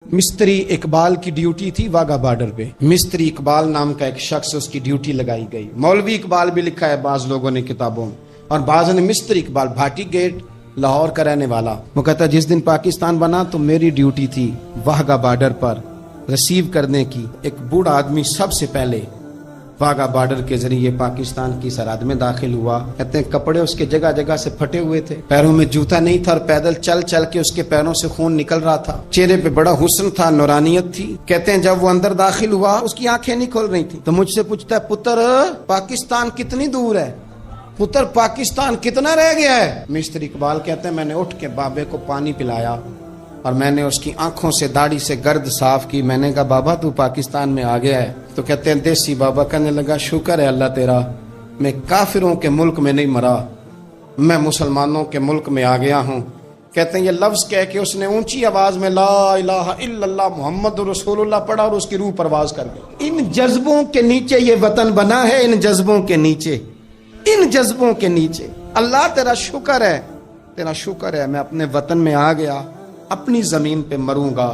مستری اقبال کی ڈیوٹی تھی واگا بارڈر پہ. مستری اقبال نام کا ایک شخص، اس کی ڈیوٹی لگائی گئی. مولوی اقبال بھی لکھا ہے بعض لوگوں نے کتابوں میں، اور بعض نے مستری اقبال بھاٹی گیٹ لاہور کا رہنے والا. وہ کہتا ہے جس دن پاکستان بنا تو میری ڈیوٹی تھی واگا بارڈر پر ریسیو کرنے کی. ایک بوڑھا آدمی سب سے پہلے واگا بارڈر کے ذریعے پاکستان کی سرحد میں داخل ہوا. کہتے ہیں کپڑے اس کے جگہ جگہ سے پھٹے ہوئے تھے، پیروں میں جوتا نہیں تھا، اور پیدل چل چل کے اس کے پیروں سے خون نکل رہا تھا. چہرے پہ بڑا حسن تھا، نورانیت تھی. کہتے ہیں جب وہ اندر داخل ہوا اس کی آنکھیں نہیں کھول رہی تھی، تو مجھ سے پوچھتا ہے پتر پاکستان کتنی دور ہے، پتر پاکستان کتنا رہ گیا ہے. مستری اقبال کہتے ہیں میں نے اٹھ کے بابے کو پانی پلایا اور میں نے اس کی آنکھوں سے داڑھی سے گرد صاف کی. میں نے کہا بابا تو پاکستان میں آ گیا ہے. تو کہتے ہیں دیسی بابا کہنے لگا شکر ہے اللہ تیرا، میں کافروں کے ملک میں نہیں مرا، میں مسلمانوں کے ملک میں آ گیا ہوں. کہتے ہیں یہ لفظ کہہ کے اس نے اونچی آواز میں لا الہ الا اللہ محمد رسول اللہ پڑھا اور اس کی روح پرواز کر گئی. ان جذبوں کے نیچے یہ وطن بنا ہے، ان جذبوں کے نیچے، ان جذبوں کے نیچے. اللہ تیرا شکر ہے، تیرا شکر ہے میں اپنے وطن میں آ گیا، اپنی زمین پہ مروں گا،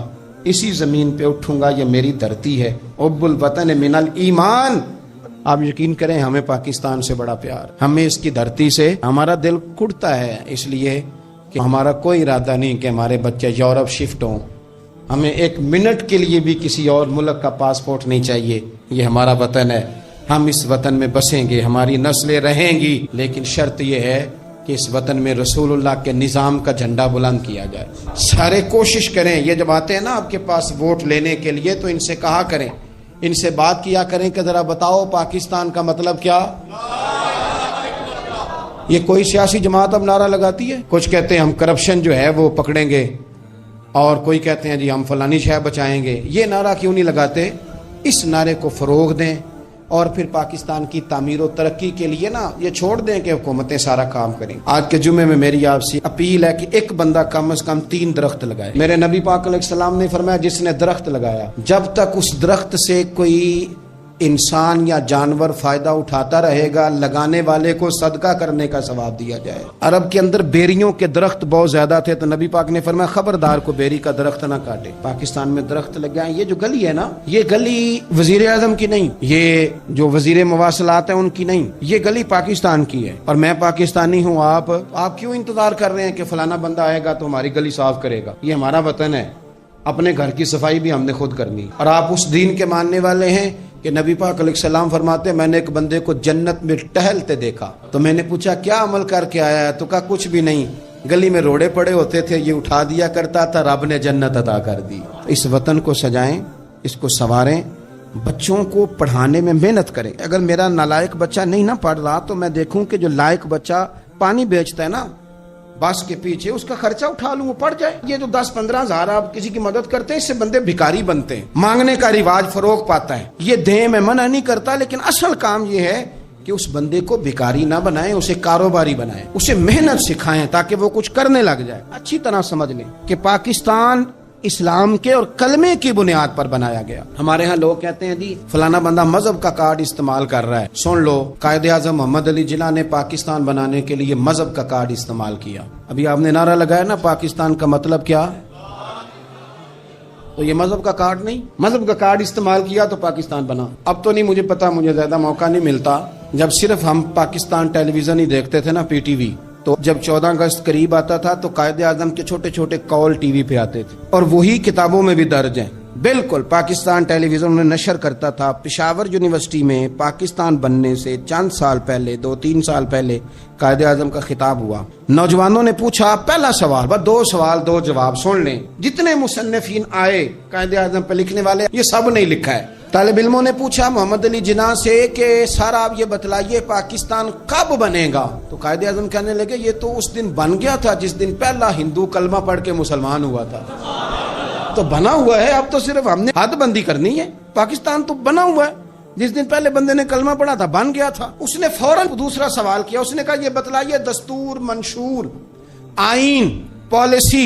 اسی زمین پہ اٹھوں گا، یہ میری دھرتی ہے. حب الوطن من الایمان. آپ یقین کریں ہمیں پاکستان سے بڑا پیار، ہمیں اس کی دھرتی سے ہمارا دل کڑتا ہے، اس لیے کہ ہمارا کوئی ارادہ نہیں کہ ہمارے بچے یورپ شفٹ ہوں. ہمیں ایک منٹ کے لیے بھی کسی اور ملک کا پاسپورٹ نہیں چاہیے. یہ ہمارا وطن ہے، ہم اس وطن میں بسیں گے، ہماری نسلیں رہیں گی، لیکن شرط یہ ہے کہ اس وطن میں رسول اللہ کے نظام کا جھنڈا بلند کیا جائے. سارے کوشش کریں. یہ جب آتے ہیں نا آپ کے پاس ووٹ لینے کے لیے تو ان سے کہا کریں، ان سے بات کیا کریں کہ ذرا بتاؤ پاکستان کا مطلب کیا. یہ کوئی سیاسی جماعت اب نعرہ لگاتی ہے، کچھ کہتے ہیں ہم کرپشن جو ہے وہ پکڑیں گے، اور کوئی کہتے ہیں جی ہم فلانی شے بچائیں گے. یہ نعرہ کیوں نہیں لگاتے؟ اس نعرے کو فروغ دیں، اور پھر پاکستان کی تعمیر و ترقی کے لیے نا یہ چھوڑ دیں کہ حکومتیں سارا کام کریں. آج کے جمعے میں میری آپ سے اپیل ہے کہ ایک بندہ کم از کم 3 درخت لگائے. میرے نبی پاک علیہ السلام نے فرمایا جس نے درخت لگایا، جب تک اس درخت سے کوئی انسان یا جانور فائدہ اٹھاتا رہے گا، لگانے والے کو صدقہ کرنے کا ثواب دیا جائے. عرب کے اندر بیریوں کے درخت بہت زیادہ تھے، تو نبی پاک نے فرمایا خبردار کو بیری کا درخت نہ کاٹے. پاکستان میں درخت لگ گئے. یہ جو گلی ہے نا، یہ گلی وزیر اعظم کی نہیں، یہ جو وزیر مواصلات ہیں ان کی نہیں، یہ گلی پاکستان کی ہے. اور میں پاکستانی ہوں، آپ کیوں انتظار کر رہے ہیں کہ فلانا بندہ آئے گا تو ہماری گلی صاف کرے گا؟ یہ ہمارا وطن ہے، اپنے گھر کی صفائی بھی ہم نے خود کرنی. اور آپ اس دین کے ماننے والے ہیں کہ نبی پاک علیہ السلام فرماتے ہیں میں نے ایک بندے کو جنت میں ٹہلتے دیکھا، تو میں نے پوچھا کیا عمل کر کے آیا ہے؟ تو کہا کچھ بھی نہیں، گلی میں روڑے پڑے ہوتے تھے، یہ اٹھا دیا کرتا تھا، رب نے جنت عطا کر دی. اس وطن کو سجائیں، اس کو سنواریں، بچوں کو پڑھانے میں محنت کریں. اگر میرا نالائق بچہ نہیں نہ پڑھ رہا تو میں دیکھوں کہ جو لائق بچہ پانی بیچتا ہے نا بس کے پیچھے، اس کا خرچہ اٹھا لوں، وہ پڑھ جائے. یہ جو 10-15 ہزار آپ کسی کی مدد کرتے ہیں، اس سے بندے بھکاری بنتے ہیں. مانگنے کا رواج فروغ پاتا ہے. یہ دیں میں منع نہیں کرتا، لیکن اصل کام یہ ہے کہ اس بندے کو بھکاری نہ بنائیں، اسے کاروباری بنائیں، اسے محنت سکھائیں تاکہ وہ کچھ کرنے لگ جائے. اچھی طرح سمجھ لیں کہ پاکستان اسلام کے اور کلمے کی بنیاد پر بنایا گیا. ہمارے ہاں لوگ کہتے ہیں جی فلانا بندہ مذہب کا کارڈ استعمال کر رہا ہے. سن لو، قائد اعظم محمد علی جناح نے پاکستان بنانے کے لیے مذہب کا کارڈ استعمال کیا. ابھی آپ نے نعرہ لگایا نا پاکستان کا مطلب کیا، تو یہ مذہب کا کارڈ نہیں، مذہب کا کارڈ استعمال کیا تو پاکستان بنا. اب تو نہیں مجھے پتا، مجھے زیادہ موقع نہیں ملتا. جب صرف ہم پاکستان ٹیلی ویژن ہی دیکھتے تھے نا، پی ٹی وی، تو جب 14 اگست قریب آتا تھا تو قائد اعظم کے چھوٹے چھوٹے کال ٹی وی پہ آتے تھے، اور وہی کتابوں میں بھی درج ہیں. بالکل پاکستان ٹیلی ویژن میں نشر کرتا تھا. پشاور یونیورسٹی میں پاکستان بننے سے چند سال پہلے، 2-3 سال پہلے قائد اعظم کا خطاب ہوا. نوجوانوں نے پوچھا پہلا سوال، بس 2 سوال 2 جواب سن لیں. جتنے مصنفین آئے قائد اعظم پہ لکھنے والے، یہ سب نے لکھا ہے. طالب علموں نے پوچھا محمد علی جناح سے کہ سر آپ یہ بتلائیے پاکستان کب بنے گا؟ تو قائد اعظم کہنے لگے یہ تو اس دن بن گیا تھا جس دن پہلا ہندو کلمہ پڑھ کے مسلمان ہوا تھا. تو بنا ہوا ہے، اب تو صرف ہم نے حد بندی کرنی ہے. پاکستان تو بنا ہوا ہے، جس دن پہلے بندے نے کلمہ پڑھا تھا بن گیا تھا. اس نے فوراً دوسرا سوال کیا، اس نے کہا یہ بتلائیے دستور، منشور، آئین، پالیسی،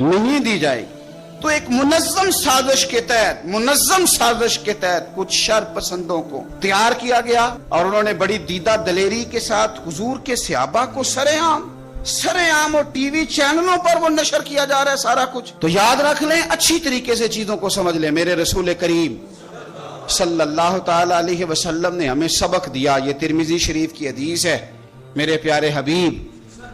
نہیں دی جائے گی۔ تو ایک منظم سازش کے تحت کچھ شر پسندوں کو تیار کیا گیا اور انہوں نے بڑی دیدہ دلیری کے ساتھ حضور کے صحابہ کو سرے عام اور ٹی وی چینلوں پر وہ نشر کیا جا رہا ہے سارا کچھ۔ تو یاد رکھ لیں، اچھی طریقے سے چیزوں کو سمجھ لیں۔ میرے رسول کریم صلی اللہ تعالی علیہ وسلم نے ہمیں سبق دیا، یہ ترمذی شریف کی حدیث ہے۔ میرے پیارے حبیب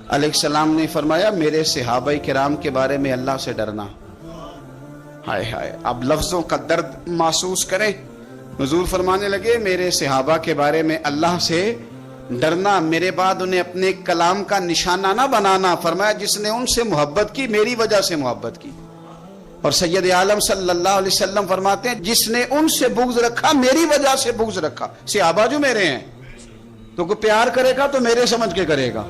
علیہ السلام نے فرمایا، میرے صحابہ کرام کے بارے میں اللہ سے ڈرنا۔ ہائے ہائے، اب لفظوں کا درد محسوس کریں۔ حضور فرمانے لگے، میرے صحابہ کے بارے میں اللہ سے ڈرنا، میرے بعد انہیں اپنے کلام کا نشانہ نہ بنانا۔ فرمایا، جس نے ان سے محبت کی میری وجہ سے محبت کی۔ اور سید عالم صلی اللہ علیہ وسلم فرماتے ہیں، جس نے ان سے بغض رکھا میری وجہ سے بغض رکھا۔ صحابہ جو میرے ہیں، تو کوئی پیار کرے گا تو میرے سمجھ کے کرے گا،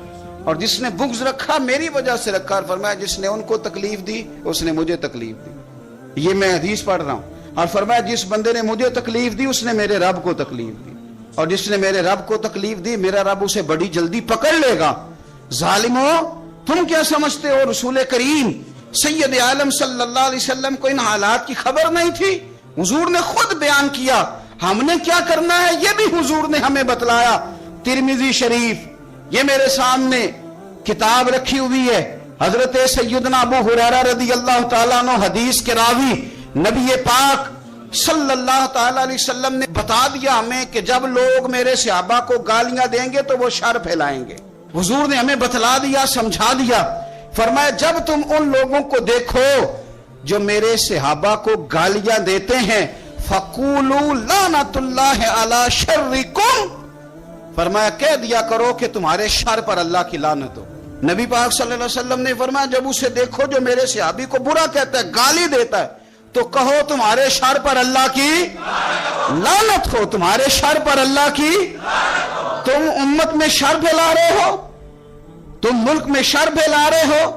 اور جس نے بغض رکھا میری وجہ سے رکھا۔ اور فرمایا، جس نے ان کو تکلیف دی اس نے مجھے تکلیف دی۔ یہ میں حدیث پڑھ رہا ہوں۔ اور فرمایا، جس بندے نے مجھے تکلیف دی اس نے میرے رب کو تکلیف دی، اور جس نے میرے رب کو تکلیف دی میرا رب اسے بڑی جلدی پکڑ لے گا۔ ظالموں، تم کیا سمجھتے ہو رسول کریم سید عالم صلی اللہ علیہ وسلم کو ان حالات کی خبر نہیں تھی؟ حضور نے خود بیان کیا، ہم نے کیا کرنا ہے یہ بھی حضور نے ہمیں بتلایا۔ ترمذی شریف، یہ میرے سامنے کتاب رکھی ہوئی ہے، حضرت سیدنا ابو ہریرہ رضی اللہ تعالیٰ عنہ حدیث کے راوی، نبی پاک صلی اللہ تعالیٰ علیہ وسلم نے بتا دیا ہمیں کہ جب لوگ میرے صحابہ کو گالیاں دیں گے تو وہ شر پھیلائیں گے۔ حضور نے ہمیں بتلا دیا، سمجھا دیا۔ فرمایا، جب تم ان لوگوں کو دیکھو جو میرے صحابہ کو گالیاں دیتے ہیں، فَقُولُوا لَعْنَةُ اللَّهِ عَلَى شَرِّكُمْ، فرمایا کہہ دیا کرو کہ تمہارے شر پر اللہ کی لعنت ہو۔ نبی پاک صلی اللہ علیہ وسلم نے فرمایا، جب اسے دیکھو جو میرے صحابی کو برا کہتا ہے، گالی دیتا ہے، تو کہو تمہارے شر پر اللہ کی لعنت ہو، تمہارے شر پر اللہ کی۔ تم امت میں شر پھیلا رہے ہو، تم ملک میں شر پھیلا رہے ہو،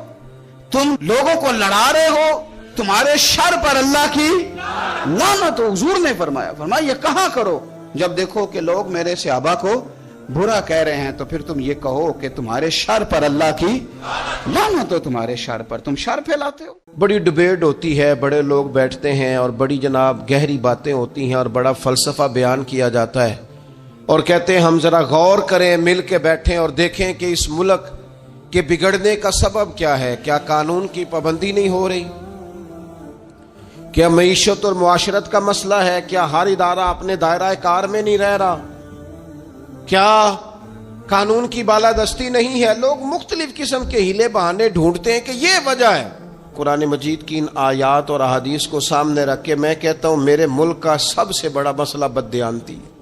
تم لوگوں کو لڑا رہے ہو، تمہارے شر پر اللہ کی لعنت ہو۔ حضور نے فرمایا یہ کہاں کرو جب دیکھو کہ لوگ میرے صحابہ کو برا کہہ رہے ہیں، تو پھر تم یہ کہو کہ تمہارے شر پر اللہ کی لعنت ہو، تمہارے شر پر، تم شر پھیلاتے ہو۔ بڑی ڈیبیٹ ہوتی ہے، بڑے لوگ بیٹھتے ہیں اور بڑی جناب گہری باتیں ہوتی ہیں اور بڑا فلسفہ بیان کیا جاتا ہے، اور کہتے ہیں ہم ذرا غور کریں، مل کے بیٹھیں اور دیکھیں کہ اس ملک کے بگڑنے کا سبب کیا ہے۔ کیا قانون کی پابندی نہیں ہو رہی؟ کیا معیشت اور معاشرت کا مسئلہ ہے؟ کیا ہر ادارہ اپنے دائرہ کار میں نہیں رہ رہا؟ کیا قانون کی بالادستی نہیں ہے؟ لوگ مختلف قسم کے ہیلے بہانے ڈھونڈتے ہیں کہ یہ وجہ ہے۔ قرآن مجید کی ان آیات اور احادیث کو سامنے رکھ کے میں کہتا ہوں میرے ملک کا سب سے بڑا مسئلہ بددیانتی ہے۔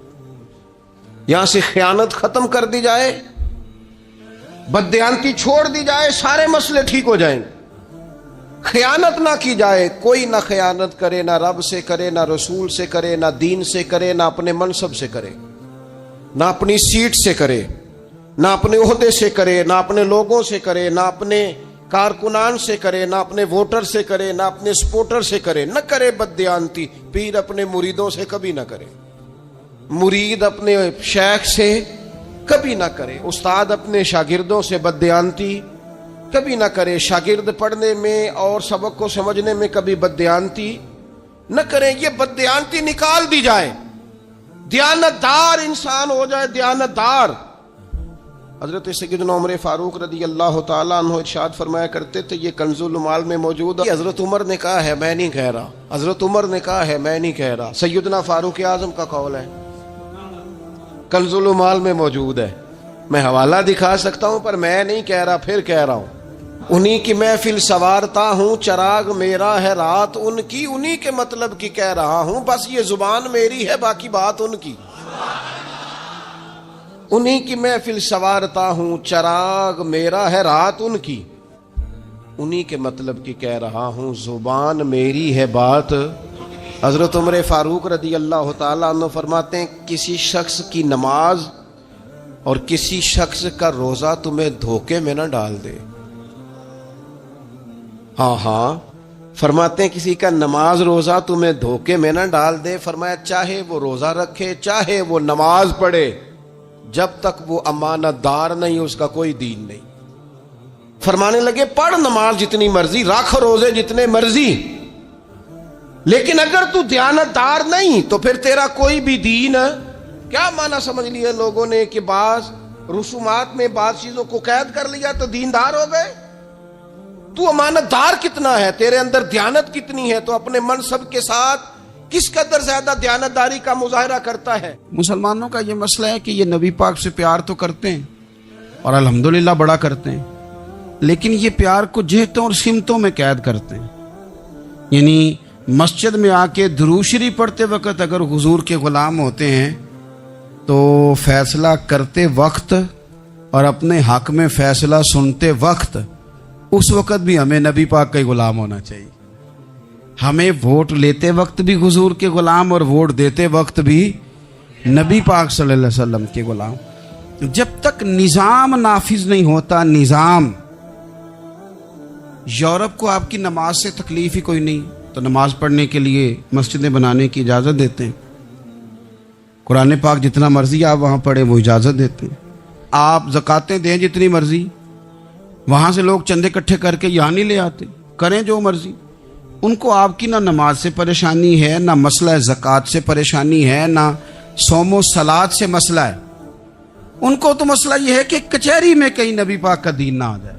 یہاں سے خیانت ختم کر دی جائے، بددیانتی چھوڑ دی جائے، سارے مسئلے ٹھیک ہو جائیں گے۔ خیانت نہ کی جائے، کوئی نہ خیانت کرے، نہ رب سے کرے، نہ رسول سے کرے، نہ دین سے کرے، نہ اپنے منصب سے کرے، نہ اپنی سیٹ سے کرے، نہ اپنے عہدے سے کرے، نہ اپنے لوگوں سے کرے، نہ اپنے کارکنان سے کرے، نہ اپنے ووٹر سے کرے، نہ اپنے سپورٹر سے کرے، نہ کرے بددیانتی۔ پیر اپنے مریدوں سے کبھی نہ کرے، مرید اپنے شیخ سے کبھی نہ کرے، استاد اپنے شاگردوں سے بددیانتی کبھی نہ کرے، شاگرد پڑھنے میں اور سبق کو سمجھنے میں کبھی بددیانتی نہ کریں۔ یہ بددیانتی نکال دی جائے، دیانتدار انسان ہو جائے، دیانتدار۔ حضرت سیدنا عمر فاروق رضی اللہ تعالیٰ عنہ ارشاد فرمایا کرتے تھے، یہ کنز المال میں موجود ہے، حضرت عمر نے کہا ہے میں نہیں کہہ رہا، حضرت عمر نے کہا ہے میں نہیں کہہ رہا، سیدنا فاروق اعظم کا قول ہے، کنز المال میں موجود ہے۔ میں حوالہ دکھا سکتا ہوں پر میں نہیں کہہ رہا، پھر کہہ رہا ہوں۔ انہی کی محفل سوارتا ہوں، چراغ میرا ہے رات ان کی، انہی کے مطلب کی کہہ رہا ہوں، بس یہ زبان میری ہے باقی بات ان کی۔ انہی کی محفل سوارتا ہوں، چراغ میرا ہے رات ان کی، انہی کے مطلب کی کہہ رہا ہوں، زبان میری ہے بات۔ حضرت عمر فاروق رضی اللہ تعالیٰ عنہ فرماتے ہیں، کسی شخص کی نماز اور کسی شخص کا روزہ تمہیں دھوکے میں نہ ڈال دے۔ ہاں فرماتے ہیں کسی کا نماز روزہ تمہیں دھوکے میں نہ ڈال دے۔ فرمایا چاہے وہ روزہ رکھے، چاہے وہ نماز پڑھے، جب تک وہ امانت دار نہیں اس کا کوئی دین نہیں۔ فرمانے لگے پڑھ نماز جتنی مرضی، رکھ روزے جتنے مرضی، لیکن اگر تو دیانتدار نہیں تو پھر تیرا کوئی بھی دین، کیا معنی سمجھ لیا لوگوں نے کہ بعض رسومات میں بعض چیزوں کو قید کر لیا تو دیندار ہو گئے؟ تو امانت دار کتنا ہے، تیرے اندر دیانت کتنی ہے، تو اپنے منصب کے ساتھ کس قدر زیادہ دیانتداری کا مظاہرہ کرتا ہے؟ مسلمانوں کا یہ مسئلہ ہے کہ یہ نبی پاک سے پیار تو کرتے ہیں اور الحمدللہ بڑا کرتے ہیں، لیکن یہ پیار کو جہتوں اور سمتوں میں قید کرتے ہیں. یعنی مسجد میں آ کے درود شریف پڑھتے وقت اگر حضور کے غلام ہوتے ہیں تو فیصلہ کرتے وقت اور اپنے حق میں فیصلہ سنتے وقت اس وقت بھی ہمیں نبی پاک کا ہی غلام ہونا چاہیے. ہمیں ووٹ لیتے وقت بھی حضور کے غلام اور ووٹ دیتے وقت بھی نبی پاک صلی اللہ علیہ وسلم کے غلام. جب تک نظام نافذ نہیں ہوتا، نظام، یورپ کو آپ کی نماز سے تکلیف ہی کوئی نہیں تو نماز پڑھنے کے لیے مسجدیں بنانے کی اجازت دیتے ہیں. قرآن پاک جتنا مرضی آپ وہاں پڑھیں وہ اجازت دیتے ہیں. آپ زکاتیں دیں جتنی مرضی، وہاں سے لوگ چندے اکٹھے کر کے یہاں نہیں لے آتے، کریں جو مرضی. ان کو آپ کی نہ نماز سے پریشانی ہے، نہ مسئلہ زکوٰۃ سے پریشانی ہے، نہ صوم و صلات سے مسئلہ ہے. ان کو تو مسئلہ یہ ہے کہ کچہری میں کہیں نبی پاک کا دین نہ آ جائے.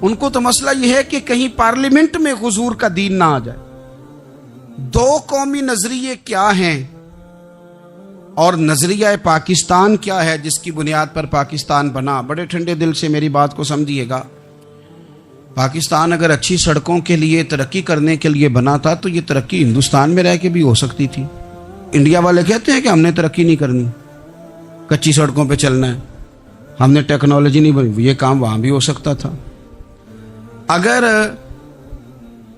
ان کو تو مسئلہ یہ ہے کہ کہیں پارلیمنٹ میں حضور کا دین نہ آ جائے. دو قومی نظریے کیا ہیں اور نظریہ پاکستان کیا ہے جس کی بنیاد پر پاکستان بنا؟ بڑے ٹھنڈے دل سے میری بات کو سمجھیے گا. پاکستان اگر اچھی سڑکوں کے لیے، ترقی کرنے کے لیے بنا تھا تو یہ ترقی ہندوستان میں رہ کے بھی ہو سکتی تھی. انڈیا والے کہتے ہیں کہ ہم نے ترقی نہیں کرنی، کچی سڑکوں پہ چلنا ہے، ہم نے ٹیکنالوجی نہیں بنی. یہ کام وہاں بھی ہو سکتا تھا. اگر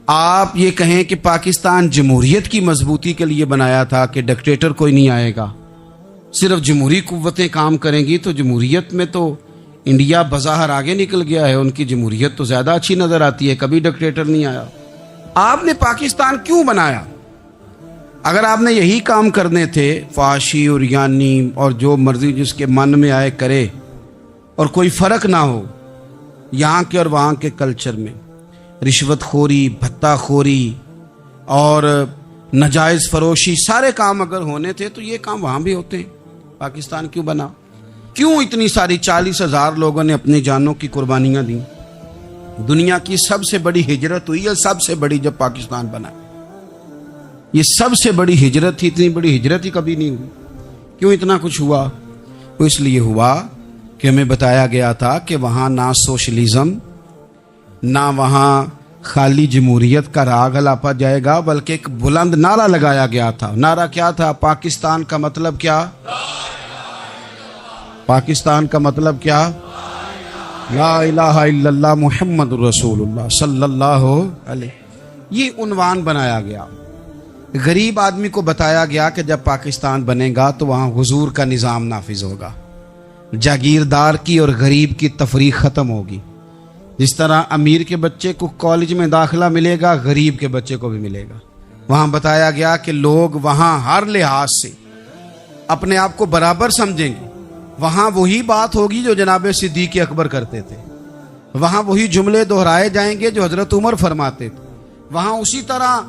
آپ یہ کہیں کہ پاکستان جمہوریت کی مضبوطی کے لیے بنایا تھا کہ ڈکٹیٹر کوئی نہیں آئے گا، صرف جمہوری قوتیں کام کریں گی، تو جمہوریت میں تو انڈیا بظاہر آگے نکل گیا ہے. ان کی جمہوریت تو زیادہ اچھی نظر آتی ہے، کبھی ڈکٹیٹر نہیں آیا. آپ نے پاکستان کیوں بنایا؟ اگر آپ نے یہی کام کرنے تھے، فحاشی اور یانی اور جو مرضی جس کے من میں آئے کرے، اور کوئی فرق نہ ہو یہاں کے اور وہاں کے کلچر میں، رشوت خوری، بھتہ خوری اور ناجائز فروشی، سارے کام اگر ہونے تھے تو یہ کام وہاں بھی ہوتے ہیں. پاکستان کیوں بنا؟ کیوں اتنی ساری 40,000 لوگوں نے اپنی جانوں کی قربانیاں دیں؟ دنیا کی سب سے بڑی ہجرت ہوئی ہے، سب سے بڑی، جب پاکستان بنا. یہ سب سے بڑی ہجرت تھی، اتنی بڑی ہجرت ہی کبھی نہیں ہوئی. کیوں اتنا کچھ ہوا؟ وہ اس لیے ہوا کہ ہمیں بتایا گیا تھا کہ وہاں نہ سوشلزم، نہ وہاں خالی جمہوریت کا راگ الاپا جائے گا، بلکہ ایک بلند نعرہ لگایا گیا تھا. نعرہ کیا تھا؟ پاکستان کا مطلب کیا؟ پاکستان کا مطلب کیا؟ لا الہ الا اللہ محمد رسول اللہ صلی اللہ علیہ. یہ عنوان بنایا گیا. غریب آدمی کو بتایا گیا کہ جب پاکستان بنے گا تو وہاں حضور کا نظام نافذ ہوگا، جاگیردار کی اور غریب کی تفریق ختم ہوگی. جس طرح امیر کے بچے کو کالج میں داخلہ ملے گا، غریب کے بچے کو بھی ملے گا. وہاں بتایا گیا کہ لوگ وہاں ہر لحاظ سے اپنے آپ کو برابر سمجھیں گے. وہاں وہی بات ہوگی جو جناب صدیق اکبر کرتے تھے، وہاں وہی جملے دہرائے جائیں گے جو حضرت عمر فرماتے تھے. وہاں اسی طرح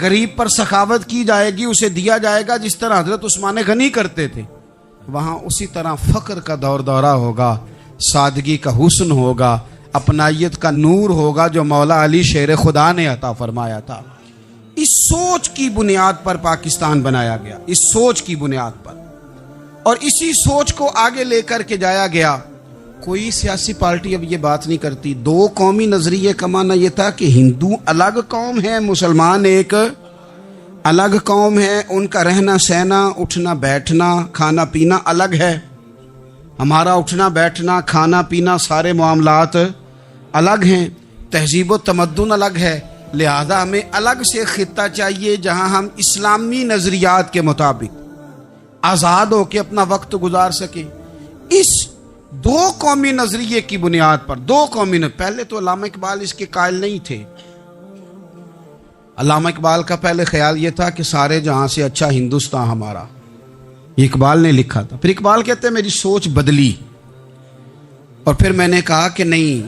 غریب پر سخاوت کی جائے گی، اسے دیا جائے گا جس طرح حضرت عثمان غنی کرتے تھے. وہاں اسی طرح فقر کا دور دورہ ہوگا، سادگی کا حسن ہوگا، اپنائیت کا نور ہوگا جو مولا علی شیر خدا نے عطا فرمایا تھا. اس سوچ کی بنیاد پر پاکستان بنایا گیا، اس سوچ کی بنیاد پر، اور اسی سوچ کو آگے لے کر کے جایا گیا. کوئی سیاسی پارٹی اب یہ بات نہیں کرتی. دو قومی نظریے کا معنی یہ تھا کہ ہندو الگ قوم ہے، مسلمان ایک الگ قوم ہے، ان کا رہنا سہنا، اٹھنا بیٹھنا، کھانا پینا الگ ہے. ہمارا اٹھنا بیٹھنا، کھانا پینا، سارے معاملات الگ ہیں، تہذیب و تمدن الگ ہے. لہذا ہمیں الگ سے خطہ چاہیے جہاں ہم اسلامی نظریات کے مطابق آزاد ہو کے اپنا وقت گزار سکیں. اس دو قومی نظریے کی بنیاد پر، دو قومی پہلے تو علامہ اقبال اس کے قائل نہیں تھے. علامہ اقبال کا پہلے خیال یہ تھا کہ سارے جہاں سے اچھا ہندوستان ہمارا، یہ اقبال نے لکھا تھا. پھر اقبال کہتے ہیں میری سوچ بدلی، اور پھر میں نے کہا کہ نہیں،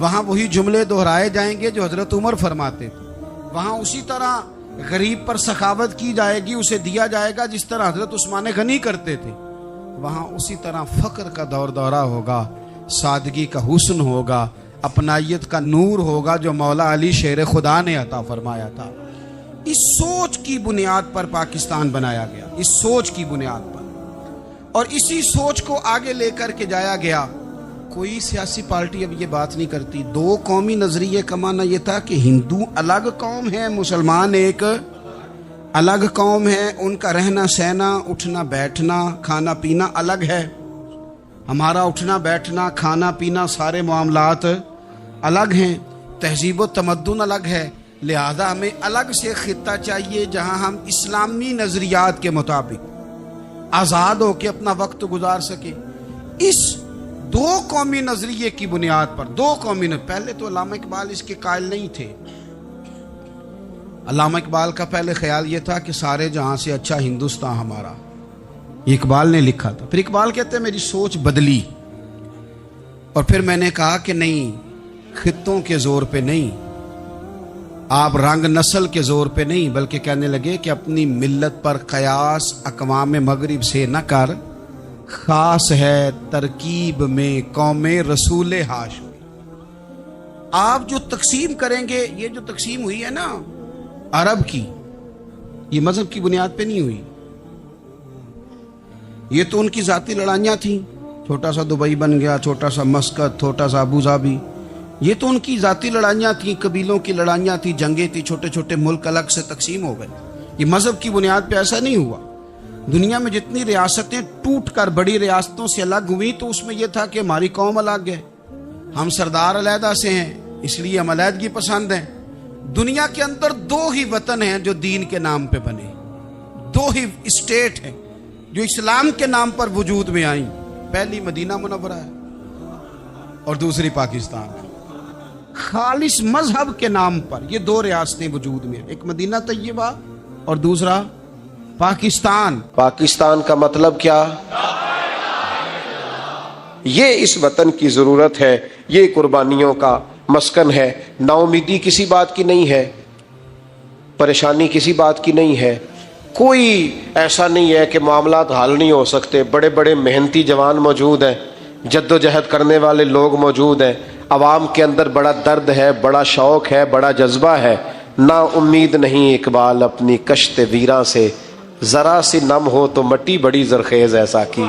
وہاں وہی جملے دہرائے جائیں گے جو حضرت عمر فرماتے تھے، وہاں اسی طرح غریب پر سخاوت کی جائے گی، اسے دیا جائے گا جس طرح حضرت عثمان غنی کرتے تھے، وہاں اسی طرح فقر کا دور دورہ ہوگا، سادگی کا حسن ہوگا، اپنائیت کا نور ہوگا جو مولا علی شیر خدا نے عطا فرمایا تھا۔ اس سوچ کی بنیاد پر پاکستان بنایا گیا، اس سوچ کی بنیاد پر، اور اسی سوچ کو آگے لے کر کے جایا گیا۔ کوئی سیاسی پارٹی اب یہ بات نہیں کرتی۔ دو قومی نظریے کا معنی یہ تھا کہ ہندو الگ قوم ہے، مسلمان ایک الگ قوم ہے، ان کا رہنا سہنا، اٹھنا بیٹھنا، کھانا پینا الگ ہے، ہمارا اٹھنا بیٹھنا، کھانا پینا، سارے معاملات الگ ہیں، تہذیب و تمدن الگ ہے، لہذا ہمیں الگ سے خطہ چاہیے جہاں ہم اسلامی نظریات کے مطابق آزاد ہو کے اپنا وقت گزار سکیں۔ اس دو قومی نظریے کی بنیاد پر، دو قومی پہلے تو علامہ اقبال اس کے قائل نہیں تھے۔ علامہ اقبال کا پہلے خیال یہ تھا کہ سارے جہاں سے اچھا ہندوستان ہمارا، یہ اقبال نے لکھا تھا۔ پھر اقبال کہتے ہیں میری سوچ بدلی، اور پھر میں نے کہا کہ نہیں، خطوں کے زور پہ نہیں، آپ رنگ نسل کے زور پہ نہیں، بلکہ کہنے لگے کہ اپنی ملت پر قیاس اقوام مغرب سے نہ کر، خاص ہے ترکیب میں قوم رسول ہاشم۔ آپ جو تقسیم کریں گے، یہ جو تقسیم ہوئی ہے نا عرب کی، یہ مذہب کی بنیاد پہ نہیں ہوئی، یہ تو ان کی ذاتی لڑائیاں تھیں، چھوٹا سا دبئی بن گیا، چھوٹا سا مسقط، چھوٹا سا ابو ظبی، یہ تو ان کی ذاتی لڑائیاں تھیں، قبیلوں کی لڑائیاں تھیں، جنگیں تھیں، چھوٹے چھوٹے ملک الگ سے تقسیم ہو گئے۔ یہ مذہب کی بنیاد پہ ایسا نہیں ہوا۔ دنیا میں جتنی ریاستیں ٹوٹ کر بڑی ریاستوں سے الگ ہوئی تو اس میں یہ تھا کہ ہماری قوم الگ ہے، ہم سردار علیحدہ سے ہیں، اس لیے ہم علیحدگی پسند ہیں۔ دنیا کے اندر دو ہی وطن ہیں جو دین کے نام پہ بنے، دو ہی اسٹیٹ ہیں جو اسلام کے نام پر وجود میں آئیں، پہلی مدینہ منورہ ہے اور دوسری پاکستان ہے۔ خالص مذہب کے نام پر یہ دو ریاستیں وجود میں ہیں، ایک مدینہ طیبہ اور دوسرا پاکستان۔ پاکستان کا مطلب کیا؟ یہ اس وطن کی ضرورت ہے، یہ قربانیوں کا مسکن ہے، نا امیدی کسی بات کی نہیں ہے، پریشانی کسی بات کی نہیں ہے، کوئی ایسا نہیں ہے کہ معاملات حل نہیں ہو سکتے۔ بڑے بڑے محنتی جوان موجود ہیں، جد و جہد کرنے والے لوگ موجود ہیں، عوام کے اندر بڑا درد ہے، بڑا شوق ہے، بڑا جذبہ ہے۔ نا امید نہیں اقبال اپنی کشت ویراں سے، ذرا سی نم ہو تو مٹی بڑی زرخیز ایسا کی،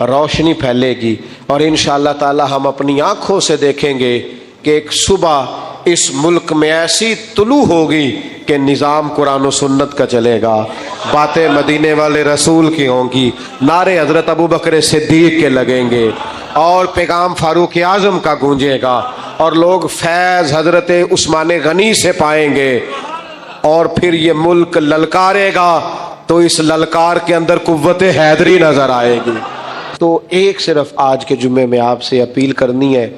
روشنی پھیلے گی، اور انشاءاللہ تعالی ہم اپنی آنکھوں سے دیکھیں گے کہ ایک صبح اس ملک میں ایسی طلوع ہوگی کہ نظام قرآن و سنت کا چلے گا، باتیں مدینے والے رسول کی ہوں گی، نعرے حضرت ابو بکر صدیق کے لگیں گے، اور پیغام فاروق اعظم کا گونجے گا، اور لوگ فیض حضرت عثمان غنی سے پائیں گے، اور پھر یہ ملک للکارے گا تو اس للکار کے اندر قوت حیدری نظر آئے گی۔ تو ایک صرف آج کے جمعے میں آپ سے اپیل کرنی ہے،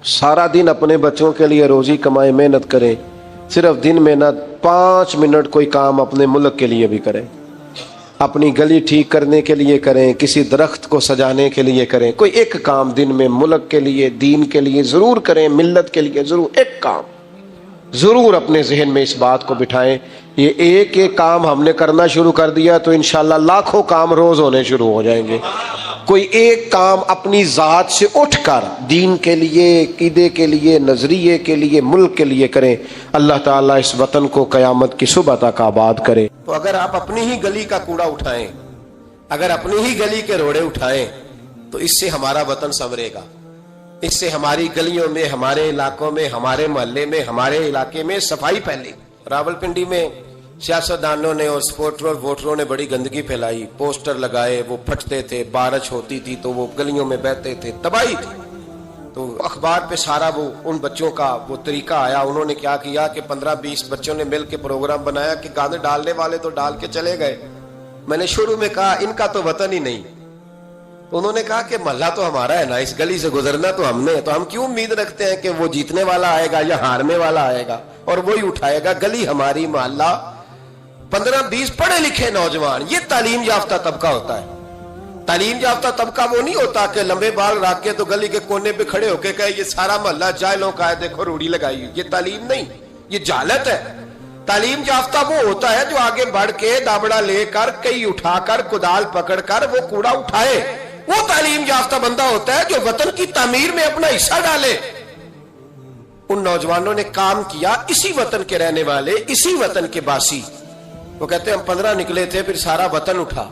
سارا دن اپنے بچوں کے لیے روزی کمائیں، محنت کریں، صرف دن میں نہ 5 منٹ کوئی کام اپنے ملک کے لیے بھی کریں، اپنی گلی ٹھیک کرنے کے لیے کریں، کسی درخت کو سجانے کے لیے کریں، کوئی ایک کام دن میں ملک کے لیے، دین کے لیے ضرور کریں، ملت کے لیے ضرور ایک کام ضرور اپنے ذہن میں اس بات کو بٹھائیں۔ یہ ایک ایک کام ہم نے کرنا شروع کر دیا تو انشاءاللہ لاکھوں کام روز ہونے شروع ہو جائیں گے۔ کوئی ایک کام اپنی ذات سے اٹھ کر دین کے لیے، عقیدے کے لیے، نظریے کے لیے، ملک کے لیے کریں، اللہ تعالیٰ اس وطن کو قیامت کی صبح تک آباد کرے۔ تو اگر آپ اپنی ہی گلی کا کوڑا اٹھائیں، اگر اپنی ہی گلی کے روڑے اٹھائیں تو اس سے ہمارا وطن سنورے گا، اس سے ہماری گلیوں میں، ہمارے علاقوں میں، ہمارے محلے میں، ہمارے علاقے میں صفائی پھیلے گی۔ راولپنڈی میں سیاستدانوں نے اور سپورٹروں اور ووٹروں نے بڑی گندگی پھیلائی، پوسٹر لگائے، وہ پھٹتے تھے، بارش ہوتی تھی تو وہ گلیوں میں بہتے تھے، تباہی تھی۔ تو اخبار پہ سارا وہ ان بچوں کا وہ طریقہ آیا، انہوں نے کیا کیا کہ 15-20 بچوں نے مل کے پروگرام بنایا کہ گانے ڈالنے والے تو ڈال کے چلے گئے۔ میں نے شروع میں کہا ان کا تو وطن ہی نہیں، انہوں نے کہا کہ محلہ تو ہمارا ہے نا، اس گلی سے گزرنا تو ہم نے، تو ہم کیوں امید رکھتے ہیں کہ وہ جیتنے والا آئے گا یا ہارنے والا آئے گا اور وہی اٹھائے گا۔ گلی ہماری، محلہ 15-20 پڑھے لکھے نوجوان، یہ تعلیم یافتہ طبقہ ہوتا ہے، تعلیم یافتہ طبقہ وہ نہیں ہوتا کہ لمبے بال رکھ کے تو گلی کے کونے پہ کھڑے ہو کے کہے یہ سارا محلہ جاہلوں کا ہے، دیکھو روڑی لگائی. یہ تعلیم نہیں، یہ جہالت ہے. تعلیم یافتہ وہ ہوتا ہے جو آگے بڑھ کے دابڑا لے کر کئی اٹھا کر کدال پکڑ کر وہ کوڑا اٹھائے. وہ تعلیم یافتہ بندہ ہوتا ہے جو وطن کی تعمیر میں اپنا حصہ ڈالے. ان نوجوانوں نے کام کیا، اسی وطن کے رہنے والے، اسی وطن کے باسی. وہ کہتے ہیں ہم 15 نکلے تھے، پھر سارا وطن اٹھا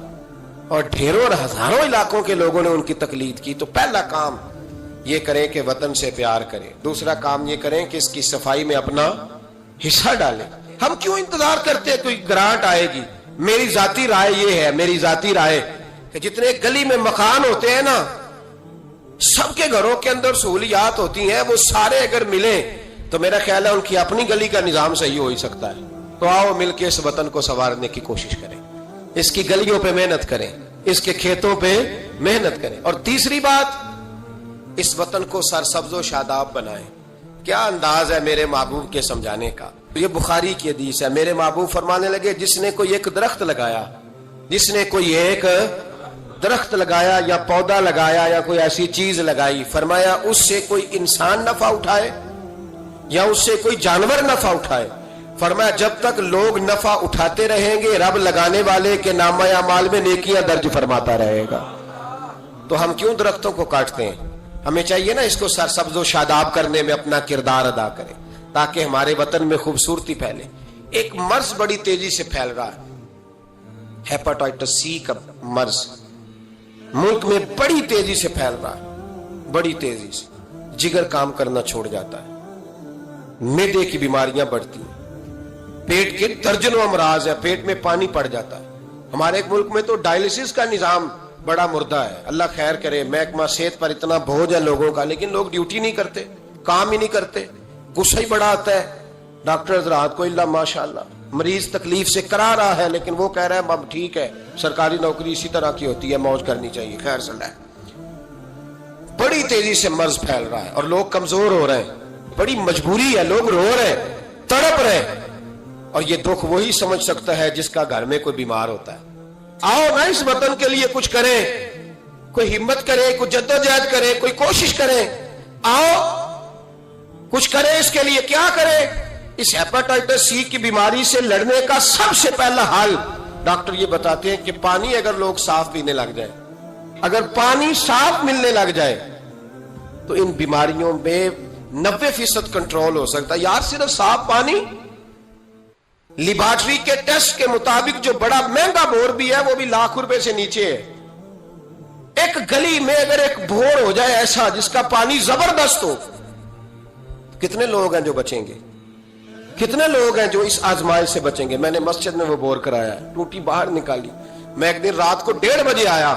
اور ڈھیروں اور ہزاروں علاقوں کے لوگوں نے ان کی تقلید کی. تو پہلا کام یہ کریں کہ وطن سے پیار کریں. دوسرا کام یہ کریں کہ اس کی صفائی میں اپنا حصہ ڈالیں. ہم کیوں انتظار کرتے ہیں کوئی گرانٹ آئے گی؟ میری ذاتی رائے یہ ہے، میری ذاتی رائے کہ جتنے گلی میں مکان ہوتے ہیں نا، سب کے گھروں کے اندر سہولیات ہوتی ہیں، وہ سارے اگر ملیں تو میرا خیال ہے ان کی اپنی گلی کا نظام صحیح ہو ہی سکتا ہے. تو آؤ مل کے اس وطن کو سنوارنے کی کوشش کریں، اس کی گلیوں پہ محنت کریں، اس کے کھیتوں پہ محنت کریں. اور تیسری بات، اس وطن کو سرسبز و شاداب بنائیں. کیا انداز ہے میرے محبوب کے سمجھانے کا. یہ بخاری کی حدیث ہے. میرے محبوب فرمانے لگے جس نے کوئی ایک درخت لگایا، جس نے کوئی ایک درخت لگایا یا پودا لگایا یا کوئی ایسی چیز لگائی، فرمایا اس سے کوئی انسان نفع اٹھائے یا اس سے کوئی جانور نفع اٹھائے، فرمایا جب تک لوگ نفع اٹھاتے رہیں گے رب لگانے والے کے نامہ اعمال میں نیکیاں درج فرماتا رہے گا. تو ہم کیوں درختوں کو کاٹتے ہیں؟ ہمیں چاہیے نا اس کو سرسبز و شاداب کرنے میں اپنا کردار ادا کریں تاکہ ہمارے وطن میں خوبصورتی پھیلے. ایک مرض بڑی تیزی سے پھیل رہا ہے، ہیپاٹائٹس سی کا مرض ملک میں بڑی تیزی سے پھیل رہا ہے، بڑی تیزی سے. جگر کام کرنا چھوڑ جاتا ہے، معدے کی بیماریاں بڑھتی ہیں، پیٹ کے درجنوں امراض ہے، پیٹ میں پانی پڑ جاتا ہے. ہمارے ایک ملک میں تو ڈائلسس کا نظام بڑا مردہ ہے. اللہ خیر کرے. محکمہ صحت پر اتنا بوجھ ہے لوگوں کا، لیکن لوگ ڈیوٹی نہیں کرتے، کام ہی نہیں کرتے. غصہ ہی بڑا آتا ہے ڈاکٹر حضرات کو. اللہ ماشاءاللہ مریض تکلیف سے کرا رہا ہے لیکن وہ کہہ رہا ہے اب ٹھیک ہے، سرکاری نوکری اسی طرح کی ہوتی ہے، موج کرنی چاہیے. خیر صلی اللہ. بڑی تیزی سے مرض پھیل رہا ہے اور لوگ کمزور ہو رہے ہیں. بڑی مجبوری ہے، لوگ رو رہے ہیں، تڑپ رہے ہیں. اور یہ دکھ وہی سمجھ سکتا ہے جس کا گھر میں کوئی بیمار ہوتا ہے. آؤ نا اس وطن کے لیے کچھ کریں، کوئی ہمت کرے، کوئی جدوجہد کرے، کوئی کوشش کرے. آؤ کچھ کریں اس کے لیے. کیا کریں؟ اس ہیپاٹائٹس سی کی بیماری سے لڑنے کا سب سے پہلا حل ڈاکٹر یہ بتاتے ہیں کہ پانی اگر لوگ صاف پینے لگ جائے، اگر پانی صاف ملنے لگ جائے تو ان بیماریوں میں 90% کنٹرول ہو سکتا ہے. یار صرف صاف پانی، لیبارٹری کے ٹیسٹ کے مطابق جو بڑا مہنگا بور بھی ہے وہ بھی ₹1,00,000 سے نیچے ہے. ایک گلی میں اگر ایک بور ہو جائے ایسا جس کا پانی زبردست ہو، کتنے لوگ ہیں جو بچیں گے؟ کتنے لوگ ہیں جو اس آزمائش سے بچیں گے؟ میں نے مسجد میں وہ بور کرایا، ٹوٹی باہر نکالی. میں ایک دن رات کو 1:30 بجے آیا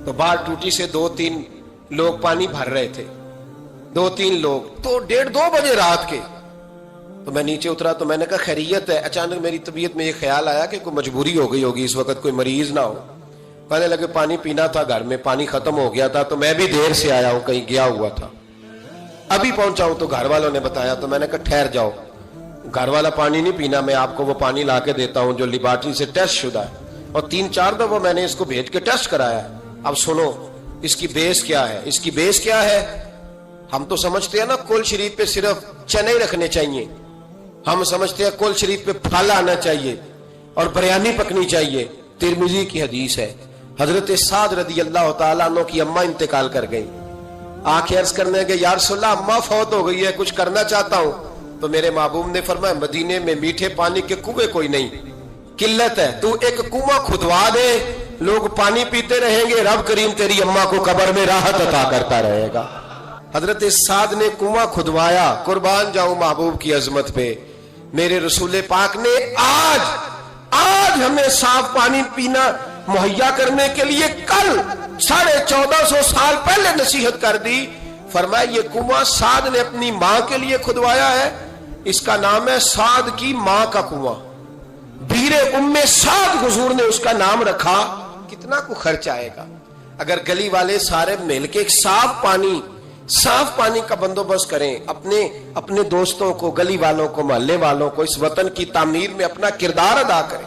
تو باہر ٹوٹی سے 2-3 لوگ پانی بھر رہے تھے، 2-3 لوگ. تو 1:30-2 بجے رات کے تو میں نیچے اترا تو میں نے کہا خیریت ہے. اچانک میری طبیعت میں یہ خیال آیا کہ کوئی مجبوری ہو گئی ہوگی، اس وقت کوئی مریض نہ ہو. کہنے لگے پانی پینا تھا، گھر میں پانی ختم ہو گیا تھا تو میں بھی دیر سے آیا ہوں، کہیں گیا ہوا تھا، ابھی پہنچا ہوں. تو گھر والوں نے بتایا تو میں نے کہا ٹھہر جاؤ، گھر والا پانی نہیں پینا، میں آپ کو وہ پانی لا کے دیتا ہوں جو لیبارٹری سے ٹیسٹ شدہ ہے. اور 3-4 دفعہ میں نے اس کو بھیج کے ٹیسٹ کرایا. اب سنو اس کی بیس کیا ہے. اس کی بیس کیا ہے؟ ہم تو سمجھتے ہیں نا کل شریف پہ صرف چنے رکھنے چاہیے، ہم سمجھتے ہیں کل شریف پہ پھل آنا چاہیے اور بریانی پکنی چاہیے. ترمذی کی حدیث ہے، حضرت سعد رضی اللہ تعالیٰ عنہ کی اماں انتقال کر گئی. آنکھیں عرض کرنے گے یا رسول اللہ اماں فوت ہو گئی ہے، کچھ کرنا چاہتا ہوں. تو میرے محبوب نے فرمایا مدینے میں میٹھے پانی کے کنویں کوئی نہیں، قلت ہے، تو ایک کنواں کھدوا دے، لوگ پانی پیتے رہیں گے، رب کریم تیری اماں کو قبر میں راحت عطا کرتا رہے گا. حضرت سعد نے کنواں کھدوایا. قربان جاؤں محبوب کی عظمت پہ. میرے رسول پاک نے آج ہمیں صاف پانی پینا مہیا کرنے کے لیے کل 1450 سال پہلے نصیحت کر دی. فرمایا یہ کنواں سعد نے اپنی ماں کے لیے کھدوایا ہے، اس کا نام ہے سعد کی ماں کا کنواں. بیر ام سعد حضور نے اس کا نام رکھا. کتنا کو خرچ آئے گا اگر گلی والے سارے مل کے ایک صاف پانی کا بندوبست کریں، اپنے دوستوں کو، گلی والوں کو، محلے والوں کو اس وطن کی تعمیر میں اپنا کردار ادا کریں.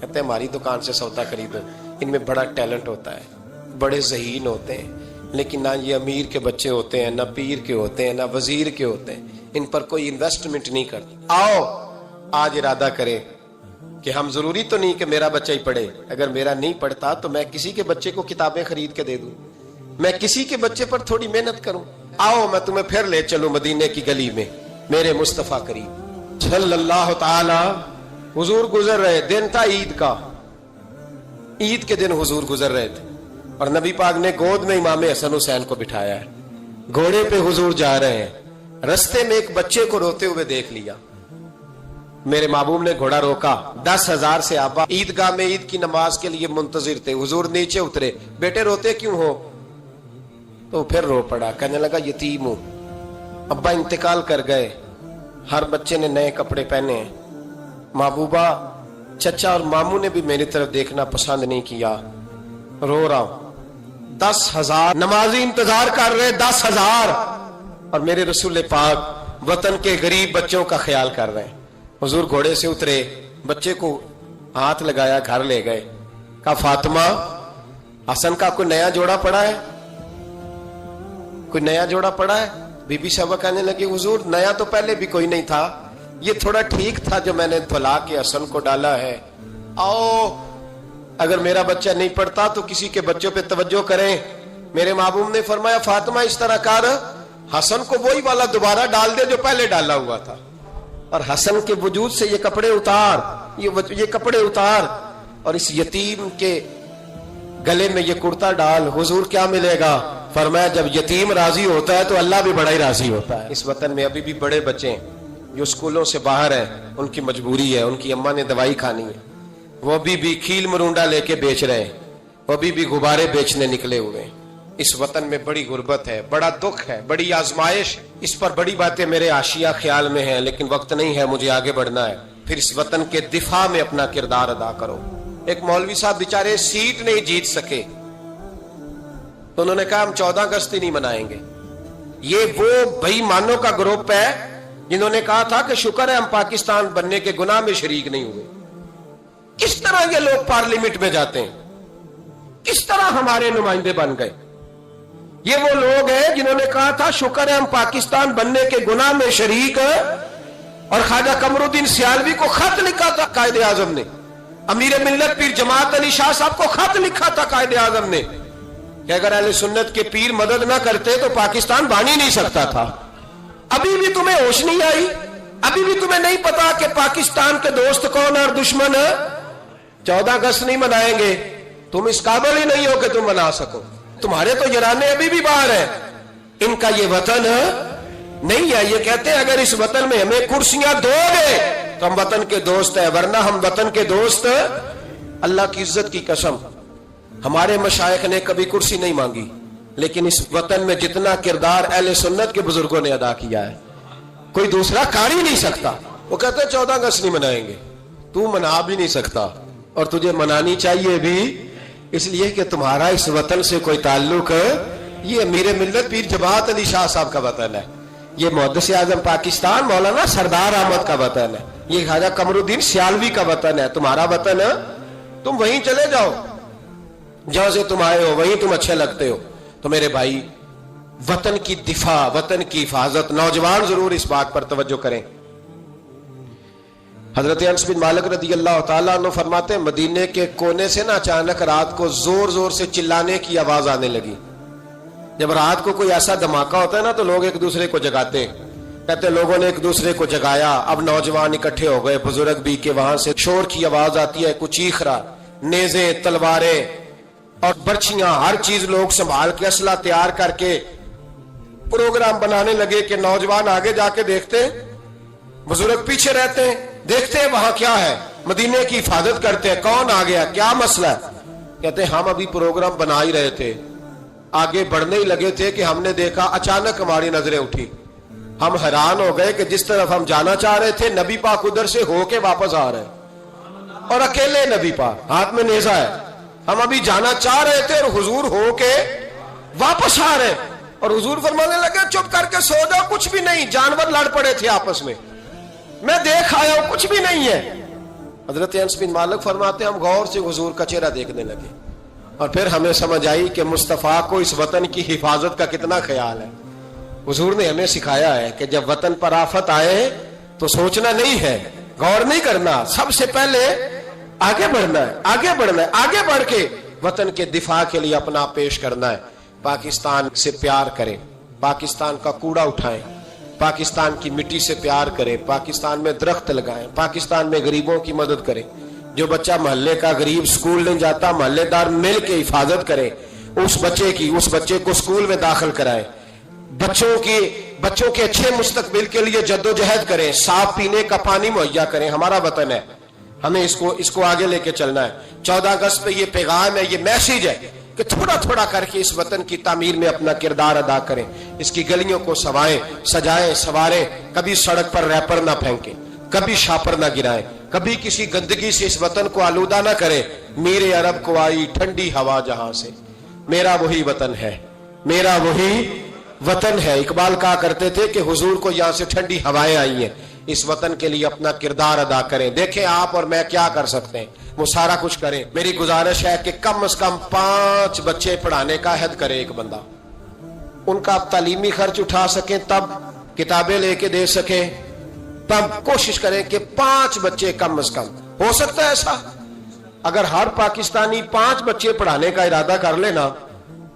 کہتے ہیں ہماری دکان سے سودا خریدو. ان میں بڑا ٹیلنٹ ہوتا ہے, بڑے ذہین ہوتے ہیں, لیکن نہ یہ امیر کے بچے ہوتے ہیں, نہ پیر کے ہوتے ہیں, نہ وزیر کے ہوتے ہیں. ان پر کوئی انویسٹمنٹ نہیں کرتا. آؤ آج ارادہ کریں کہ ہم ضروری تو نہیں کہ میرا بچہ ہی پڑھے, اگر میرا نہیں پڑھتا تو میں کسی کے بچے کو کتابیں خرید کے دے دوں, میں کسی کے بچے پر تھوڑی محنت کروں. آؤ میں تمہیں پھر لے چلوں مدینے کی گلی میں, میرے مصطفیٰ کریم صلی اللہ تعالی. حضور گزر رہے, دن تھا عید کا, عید کے دن حضور گزر رہے تھے اور نبی پاک نے گود میں امام حسن حسین کو بٹھایا ہے. گھوڑے پہ حضور جا رہے ہیں, رستے میں ایک بچے کو روتے ہوئے دیکھ لیا. میرے محبوب نے گھوڑا روکا, 10,000 سے آبا عیدگاہ میں عید کی نماز کے لیے منتظر تھے. حضور نیچے اترے, بیٹے روتے کیوں ہو؟ تو پھر رو پڑا, کہنے لگا یتیم ہوں, ابا انتقال کر گئے, ہر بچے نے نئے کپڑے پہنے ہیں, محبوبہ چچا اور ماموں نے بھی میری طرف دیکھنا پسند نہیں کیا, رو رہا ہوں. 10,000 نمازی انتظار کر رہے, 10,000, اور میرے رسول پاک وطن کے غریب بچوں کا خیال کر رہے ہیں. حضور گھوڑے سے اترے, بچے کو ہاتھ لگایا, گھر لے گئے. کہا فاطمہ حسن کا کوئی نیا جوڑا پڑا ہے؟ کوئی نیا جوڑا پڑا ہے؟ بی بی صاحبہ کہنے لگی حضور نیا تو پہلے بھی کوئی نہیں تھا, یہ تھوڑا ٹھیک تھا جو میں نے دھلا کے حسن کو ڈالا ہے. آؤ اگر میرا بچہ نہیں پڑھتا تو کسی کے بچوں پہ توجہ کریں. میرے محبوب نے فرمایا فاطمہ اس طرح کر, حسن کو وہی والا دوبارہ ڈال دے جو پہلے ڈالا ہوا تھا, اور حسن کے وجود سے یہ کپڑے اتار, یہ کپڑے اتار, اور اس یتیم کے گلے میں یہ کرتا ڈال. حضور کیا ملے گا؟ فرمایا جب یتیم راضی ہوتا ہے تو اللہ بھی بڑا ہی راضی ہوتا ہے. اس وطن میں ابھی بھی بڑے بچے ہیں جو اسکولوں سے باہر ہیں, ان کی مجبوری ہے, ان کی اماں نے دوائی کھانی ہے, وہ بھی کھیل مرونڈا لے کے بیچ رہے ہیں, وہ بھی غبارے بیچنے نکلے ہوئے ہیں. اس وطن میں بڑی غربت ہے, بڑا دکھ ہے, بڑی آزمائش. اس پر بڑی باتیں میرے آشیا خیال میں ہیں, لیکن وقت نہیں ہے, مجھے آگے بڑھنا ہے. پھر اس وطن کے دفاع میں اپنا کردار ادا کرو. ایک مولوی صاحب بیچارے سیٹ نہیں جیت سکے, تو انہوں نے کہا ہم 14 اگست ہی نہیں منائیں گے. یہ وہ بے ایمانوں کا گروپ ہے جنہوں نے کہا تھا کہ شکر ہے ہم پاکستان بننے کے گناہ میں شریک نہیں ہوئے. کس طرح یہ لوگ پارلیمنٹ میں جاتے ہیں, کس طرح ہمارے نمائندے بن گئے. یہ وہ لوگ ہیں جنہوں نے کہا تھا شکر ہے ہم پاکستان بننے کے گناہ میں شریک ہیں, اور خواجہ قمر الدین سیالوی کو خط لکھا تھا قائد اعظم نے, امیر ملت پیر جماعت علی شاہ صاحب کو خط لکھا تھا قائد اعظم نے کہ اگر اہل سنت کے پیر مدد نہ کرتے تو پاکستان بن ہی نہیں سکتا تھا. ابھی بھی تمہیں ہوش نہیں آئی, ابھی بھی تمہیں نہیں پتا کہ پاکستان کے دوست کون اور دشمن ہے. 14 اگست نہیں منائیں گے, تم اس قابل ہی نہیں ہو کہ تم منا سکو. تمہارے تو یرانے ابھی بھی باہر ہیں, ان کا یہ وطن نہیں ہے. یہ کہتے ہیں اگر اس وطن میں ہمیں کرسیاں دو گے تو ہم وطن کے دوست ہیں, ورنہ ہم وطن کے دوست. اللہ کی عزت کی قسم, ہمارے مشائخ نے کبھی کرسی نہیں مانگی, لیکن اس وطن میں جتنا کردار اہل سنت کے بزرگوں نے ادا کیا ہے کوئی دوسرا کر ہی نہیں سکتا. وہ کہتے ہیں 14 اگست نہیں منائیں گے, تو منا بھی نہیں سکتا, اور تجھے منانی چاہیے بھی, اس لیے کہ تمہارا اس وطن سے کوئی تعلق ہے. یہ امیر ملت پیر جماعت علی شاہ صاحب کا وطن ہے, یہ محدث اعظم پاکستان مولانا سردار احمد کا وطن ہے, یہ خواجہ قمر الدین سیالوی کا وطن ہے. تمہارا وطن ہے, تم وہیں چلے جاؤ جہاں سے تم آئے ہو, وہیں تم اچھے لگتے ہو. تو میرے بھائی وطن کی دفاع, وطن کی حفاظت, نوجوان ضرور اس بات پر توجہ کریں. حضرت انس بن مالک رضی اللہ تعالیٰ عنہ فرماتے ہیں مدینے کے کونے سے نا اچانک رات کو زور زور سے چلانے کی آواز آنے لگی. جب رات کو کوئی ایسا دھماکہ ہوتا ہے نا تو لوگ ایک دوسرے کو جگاتے ہیں. کہتے ہیں لوگوں نے ایک دوسرے کو جگایا, اب نوجوان اکٹھے ہو گئے, بزرگ بھی, کہ وہاں سے شور کی آواز آتی ہے, کچھ چیخ رہا, نیزیں, تلواریں اور برچیاں, ہر چیز لوگ سنبھال کے اسلحہ تیار کر کے پروگرام بنانے لگے کہ نوجوان آگے جا کے دیکھتے, بزرگ پیچھے رہتے ہیں, دیکھتے ہیں وہاں کیا ہے, مدینے کی حفاظت کرتے ہیں, کون آ گیا, کیا مسئلہ ہے. کہتے ہیں ہم ابھی پروگرام بنا ہی رہے تھے, آگے بڑھنے ہی لگے تھے کہ ہم نے دیکھا اچانک ہماری نظریں اٹھی. ہم حیران ہو گئے کہ جس طرف ہم جانا چاہ رہے تھے نبی پاک ادھر سے ہو کے واپس آ رہے ہیں, اور اکیلے نبی پاک, ہاتھ میں نیزہ ہے. ہم ابھی جانا چاہ رہے تھے اور حضور ہو کے واپس آ رہے, اور حضور فرمانے لگے چپ کر کے سو جاؤ, کچھ بھی نہیں, جانور لڑ پڑے تھے آپس میں, میں دیکھ آیا ہوں, کچھ بھی نہیں ہے. حضرت انس بن مالک فرماتے ہم غور سے حضور کا چہرہ دیکھنے لگے اور پھر ہمیں سمجھ آئی کہ مصطفیٰ کو اس وطن کی حفاظت کا کتنا خیال ہے. حضور نے ہمیں سکھایا ہے کہ جب وطن پر آفت آئے تو سوچنا نہیں ہے, غور نہیں کرنا, سب سے پہلے آگے بڑھنا ہے, آگے بڑھنا ہے, آگے بڑھ کے وطن کے دفاع کے لیے اپنا پیش کرنا ہے. پاکستان سے پیار کریں, پاکستان کا کوڑا اٹھائیں, پاکستان کی مٹی سے پیار کریں, پاکستان میں درخت لگائیں, پاکستان میں غریبوں کی مدد کریں. جو بچہ محلے کا غریب سکول نہیں جاتا, محلے دار مل کے حفاظت کریں اس بچے کی, اس بچے کو سکول میں داخل کرائیں. بچوں کے اچھے مستقبل کے لیے جدوجہد کریں, صاف پینے کا پانی مہیا کریں. ہمارا وطن ہے, ہمیں اس کو آگے لے کے چلنا ہے. 14 اگست پہ یہ پیغام ہے, یہ میسج ہے کہ تھوڑا تھوڑا کر کے اس وطن کی تعمیر میں اپنا کردار ادا کریں. اس کی گلیوں کو سجائیں سواریں. کبھی سڑک پر ریپر نہ پھینکیں, کبھی شاپر نہ گرائیں, کبھی کسی گندگی سے اس وطن کو آلودہ نہ کریں. میرے عرب کو آئی ٹھنڈی ہوا جہاں سے, میرا وہی وطن ہے, میرا وہی وطن ہے. اقبال کہا کرتے تھے کہ حضور کو یہاں سے ٹھنڈی ہوائیں آئی ہیں. اس وطن کے لیے اپنا کردار ادا کریں. دیکھیں آپ اور میں کیا کر سکتے ہیں, وہ سارا کچھ کریں. میری گزارش ہے کہ کم از کم 5 بچے پڑھانے کا عہد کرے ایک بندہ. ان کا تعلیمی خرچ اٹھا سکیں, تب کتابیں لے کے دے سکیں, تب کوشش کریں کہ 5 بچے کم از کم. ہو سکتا ہے ایسا. اگر ہر پاکستانی 5 بچے پڑھانے کا ارادہ کر لینا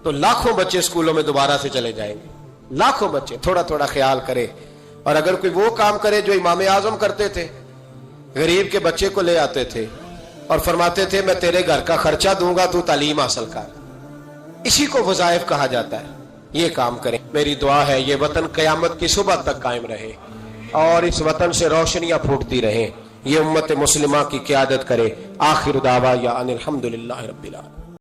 تو لاکھوں بچے اسکولوں میں دوبارہ سے چلے جائیں گے. لاکھوں بچے. تھوڑا تھوڑا خیال کرے. اور اگر کوئی وہ کام کرے جو امام اعظم کرتے تھے, غریب کے بچے کو لے آتے تھے اور فرماتے تھے میں تیرے گھر کا خرچہ دوں گا, تو تعلیم حاصل کر. اسی کو وظائف کہا جاتا ہے. یہ کام کریں. میری دعا ہے یہ وطن قیامت کی صبح تک قائم رہے اور اس وطن سے روشنیاں پھوٹتی رہیں. یہ امت مسلمہ کی قیادت کرے. آخر دعوانا ان الحمدللہ رب العالمین.